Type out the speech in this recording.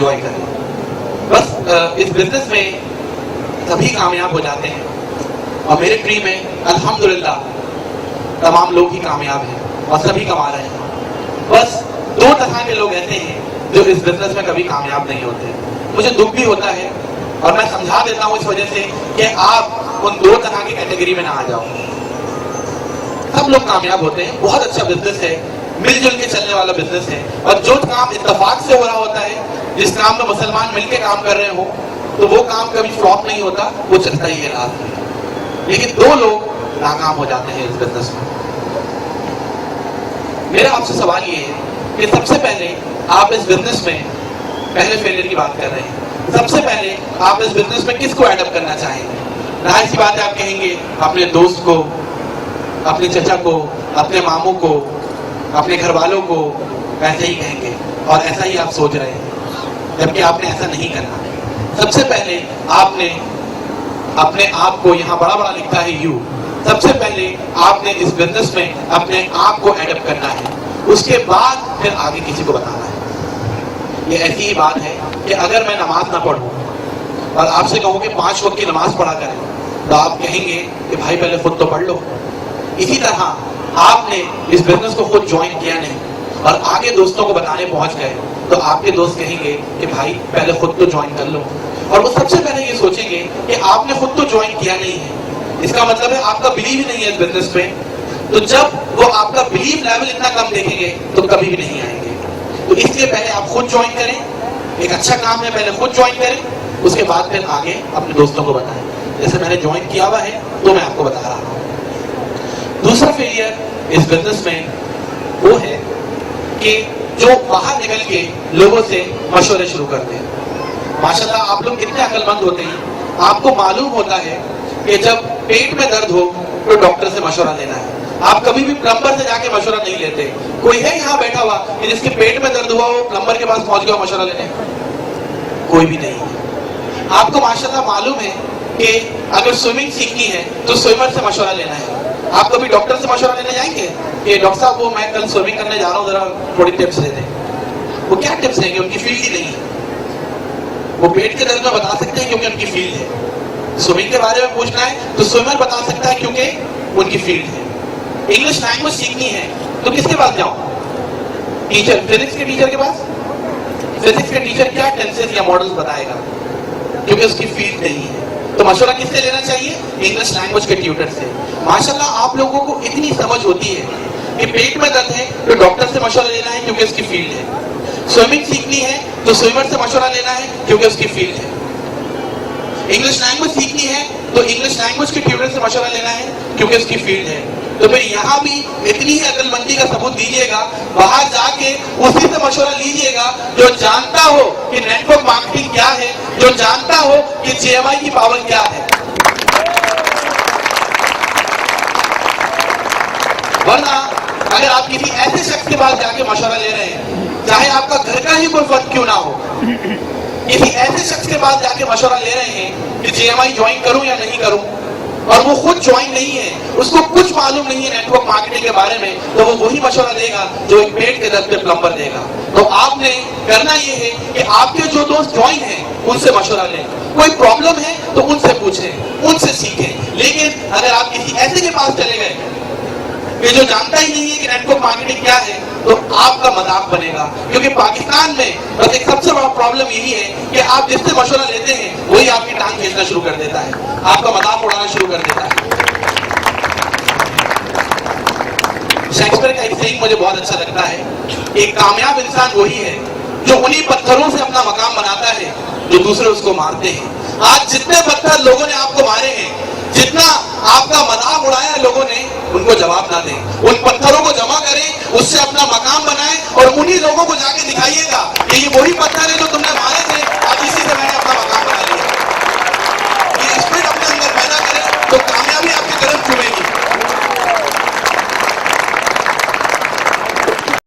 Enjoy کریں. بس اس business میں سبھی کامیاب ہو جاتے ہیں اور میرے ٹری میں الحمدللہ تمام لوگ ہی کامیاب ہیں اور سبھی کما رہے ہیں. بس 2 طرح کے لوگ ایسے ہیں جو اس بزنس میں کبھی کامیاب نہیں ہوتے. مجھے دکھ بھی ہوتا ہے اور میں سمجھا دیتا ہوں اس وجہ سے کہ آپ ان 2 طرح کی کیٹیگری میں نہ آ جاؤ. سب لوگ کامیاب ہوتے ہیں, بہت اچھا بزنس ہے, مل جل کے چلنے والا بزنس ہے, اور جو کام اتفاق سے ہو رہا ہوتا ہے, جس کام میں مسلمان مل کے کام کر رہے ہوں, تو وہ کام کبھی فلاپ نہیں ہوتا, وہ چلتا ہی ہے رات میں. لیکن 2 لوگ ناکام ہو جاتے ہیں اس بزنس میں. میرا آپ سے سوال یہ ہے کہ سب سے پہلے آپ اس بزنس میں پہلے فیلئر کی بات کر رہے ہیں, سب سے پہلے آپ اس بزنس میں کس کو ایڈ اپ کرنا چاہیں گے؟ ظاہر سی بات ہے آپ کہیں گے اپنے دوست کو, اپنے چچا کو, اپنے ماموں کو, اپنے گھر والوں کو, ایسے ہی کہیں گے, اور ایسا ہی آپ سوچ رہے ہیں, جبکہ آپ نے ایسا نہیں کرنا. سب سے پہلے آپ نے اپنے آپ کو, یہاں بڑا بڑا لکھا ہے یو, سب سے پہلے آپ نے اس بزنس میں اپنے آپ کو ایڈ اپ کرنا ہے, اس کے بعد پھر آگے کسی کو بتانا ہے. یہ ایسی ہی بات ہے کہ اگر میں نماز نہ پڑھوں اور آپ سے کہوں کہ 5 وقت کی نماز پڑھا کریں, تو آپ کہیں گے کہ بھائی پہلے خود تو پڑھ لو. اسی طرح آپ نے اس بزنس کو خود جوائن کیا نہیں اور آگے دوستوں کو بتانے پہنچ گئے, تو آپ کے دوست کہیں گے کہ بھائی پہلے خود تو جوائن کر لو. اور وہ سب سے پہلے یہ سوچیں گے کہ آپ نے خود تو جوائن کیا نہیں ہے, اس کا مطلب ہے آپ کا بلیو ہی نہیں ہے اس بزنس پہ. تو جب وہ آپ کا بلیو لیول اتنا کم دیکھیں گے تو کبھی بھی نہیں آئیں گے. تو اس لیے پہلے آپ خود جوائن کریں, ایک اچھا کام ہے, پہلے خود جوائن کریں, اس کے بعد پھر آگے اپنے دوستوں کو بتائیں. جیسے میں نے جوائن کیا ہوا ہے تو میں آپ کو بتا رہا ہوں. دوسرا فیلئر اس بزنس میں وہ ہے کہ جو باہر نکل کے لوگوں سے مشورے شروع کرتے ہیں. ماشاءاللہ آپ لوگ اتنے عقل مند ہوتے ہیں, آپ کو معلوم ہوتا ہے کہ جب پیٹ میں درد ہو تو ڈاکٹر سے مشورہ لینا ہے. آپ کبھی بھی پلمبر سے جا کے مشورہ نہیں لیتے. کوئی ہے یہاں بیٹھا ہوا کہ جس کے پیٹ میں درد ہوا وہ پلمبر کے پاس پہنچ گیا مشورہ لینے؟ کوئی بھی نہیں. آپ کو ماشاءاللہ معلوم ہے کہ اگر سوئمنگ سیکھنی ہے تو سوئمر سے مشورہ لینا ہے. آپ کبھی ڈاکٹر سے مشورہ لینے جائیں گے کہ ڈاکٹر صاحب وہ میں کل سوئمنگ کرنے جا رہا ہوں, ذرا تھوڑی ٹپس دے دیں. وہ کیا ٹپس دیں گے؟ ان کی فیلڈ ہی نہیں ہے. وہ پیٹ کے درد میں بتا سکتے ہیں کیونکہ ان کی فیلڈ ہے. سوئمنگ کے بارے میں پوچھنا ہے تو سوئمر بتا سکتا ہے کیونکہ ان کی فیلڈ ہے. انگلش لینگویج سیکھنی ہے تو کس کے پاس جاؤں؟ ٹیچر, فزکس کے ٹیچر کے پاس. فزکس کے ٹیچر کیا ٹینسز یا ماڈلز بتائے گا کیونکہ اس کی فیلڈ نہیں ہے. تو مشورہ کس سے لینا چاہیے؟ انگلش لینگویج کے ٹیوٹر سے. ماشاءاللہ آپ لوگوں کو اتنی سمجھ ہوتی ہے کہ پیٹ میں درد ہے تو ڈاکٹر سے مشورہ لینا ہے کیونکہ اس کی فیلڈ ہے. سوئمنگ سیکھنی ہے تو سوئمر سے مشورہ لینا ہے کیونکہ اس کی فیلڈ ہے. انگلش لینگویج سیکھنی ہے تو انگلش لینگویج کے ٹیوٹر سے مشورہ لینا ہے کیونکہ اس کی فیلڈ ہے. تو پھر یہاں بھی اتنی ہی عقل مندی کا ثبوت دیجیے گا, باہر جا کے اسی سے مشورہ لیجیے گا جو جانتا ہو کہ نیٹ ورک مارکیٹنگ کیا ہے, جو جانتا ہو کہ جی ایم آئی کی پاور کیا ہے. ورنہ اگر آپ کسی ایسے شخص کے پاس جا کے مشورہ لے رہے ہیں, چاہے آپ کا گھر کا ہی کوئی فرد کیوں نہ ہو, کسی ایسے شخص کے پاس جا کے مشورہ لے رہے ہیں کہ جی ایم آئی جوائن کروں یا نہیں کروں, اور وہ خود جوائن نہیں ہے, اس کو کچھ معلوم نہیں ہے نیٹ ورک مارکیٹنگ کے بارے میں, تو وہ وہی مشورہ دے گا جو ایک پیٹ کے درد پہ پلمبر دے گا. تو آپ نے کرنا یہ ہے کہ آپ کے جو دوست جوائن ہیں ان سے مشورہ لیں, کوئی پرابلم ہے تو ان سے پوچھیں, ان سے سیکھیں. لیکن اگر آپ کسی ایسے کے پاس چلے گئے کہ جو جانتا ہی نہیں ہے کہ نیٹ ورک مارکیٹنگ کیا ہے, تو آپ کا مذاق بنے گا. کیونکہ پاکستان میں بس ایک سب سے بڑا پرابلم یہی ہے کہ آپ جس سے مشورہ لیتے ہیں وہی آپ کی ٹانگ کھینچنا شروع کر دیتا ہے, آپ کا مذاق اڑانا شروع کر دیتا ہے. شیکسپیئر کا ایک سینگ مجھے بہت اچھا لگتا ہے, ایک کامیاب انسان وہی ہے جو انہی پتھروں سے اپنا مقام بناتا ہے جو دوسرے اس کو مارتے ہیں. آج جتنے پتھر لوگوں نے آپ کو مارے ہیں, جتنا آپ کا مذاق اڑایا لوگوں نے, ان کو جواب نہ دیں, ان پتھروں کو جمع کریں, اس سے اپنا مقام بنائیں, اور انہی لوگوں کو جا کے دکھائیے گا کہ یہ وہی پتھر ہے جو تم نے مارے تھے,